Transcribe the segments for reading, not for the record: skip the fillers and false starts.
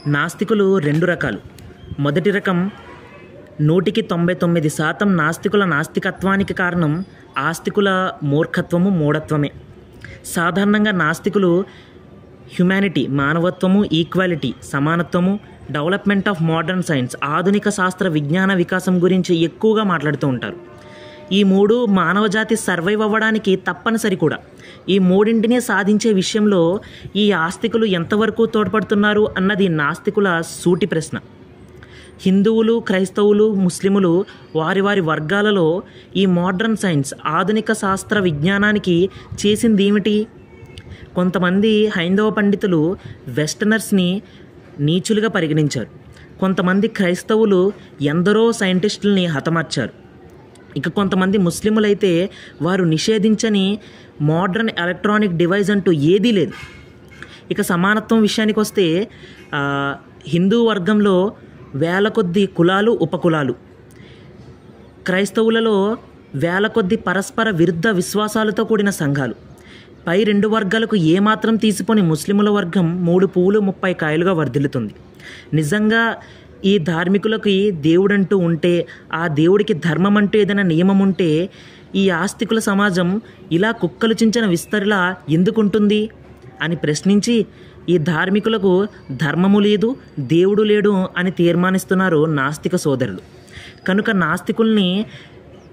నాస్తికులు రెండు రకాలు. మొదటి రకం 99% నాస్తికుల నాస్తికత్వానికి కారణం ఆస్తికుల మూర్ఖత్వము, మూఢత్వమే. సాధారణంగా నాస్తికులు హ్యుమానిటీ, మానవత్వము, ఈక్వాలిటీ, సమానత్వము, డెవలప్మెంట్ ఆఫ్ మోడర్న్ సైన్స్, ఆధునిక శాస్త్ర విజ్ఞాన వికాసం గురించి ఎక్కువగా మాట్లాడుతూ ఉంటారు. ఈ మూడు మానవజాతి సర్వైవ్ అవ్వడానికి తప్పనిసరి కూడా. ఈ మూడింటిని సాధించే విషయంలో ఈ ఆస్తికులు ఎంతవరకు తోడ్పడుతున్నారు అన్నది నాస్తికుల సూటి ప్రశ్న. హిందువులు, క్రైస్తవులు, ముస్లిములు వారి వారి వర్గాలలో ఈ మోడర్న్ సైన్స్, ఆధునిక శాస్త్ర విజ్ఞానానికి చేసింది ఏమిటి? కొంతమంది హైందవ పండితులు వెస్టర్నర్స్ని నీచులుగా పరిగణించారు. కొంతమంది క్రైస్తవులు ఎందరో సైంటిస్టుల్ని హతమార్చారు. ఇక కొంతమంది ముస్లిములైతే వారు నిషేధించని మోడర్న్ ఎలక్ట్రానిక్ డివైస్ అంటూ ఏదీ లేదు. ఇక సమానత్వం విషయానికి వస్తే హిందూ వర్గంలో వేల కొద్ది కులాలు, ఉపకులాలు. క్రైస్తవులలో వేల కొద్ది పరస్పర విరుద్ధ విశ్వాసాలతో కూడిన సంఘాలు. పై రెండు వర్గాలకు ఏమాత్రం తీసిపోని ముస్లిముల వర్గం 3 పువ్వులు 30 కాయలుగా వర్ధిల్లుతుంది. నిజంగా ఈ ధార్మికులకి దేవుడంటూ ఉంటే, ఆ దేవుడికి ధర్మం అంటూ ఏదైనా నియమం ఉంటే, ఈ ఆస్తికుల సమాజం ఇలా కుక్కలు చించిన విస్తరిలా ఎందుకుంటుంది అని ప్రశ్నించి ఈ ధార్మికులకు ధర్మము లేదు, దేవుడు లేడు అని తీర్మానిస్తున్నారు నాస్తిక సోదరులు. కనుక నాస్తికుల్ని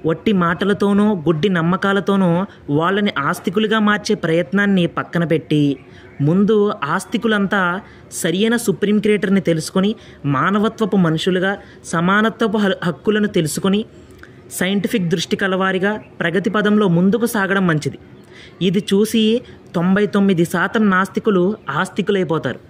వట్టి మాటలతోనో గుడ్డి నమ్మకాలతోనో వాళ్ళని ఆస్తికులుగా మార్చే ప్రయత్నాన్ని పక్కన పెట్టి, ముందు ఆస్తికులంతా సరియైన సుప్రీం క్రియేటర్ని తెలుసుకొని, మానవత్వపు మనుషులుగా, సమానత్వపు హక్కులను తెలుసుకొని, సైంటిఫిక్ దృష్టి కలవారిగా ప్రగతి పదంలో ముందుకు సాగడం మంచిది. ఇది చూసి 99% నాస్తికులు ఆస్తికులైపోతారు.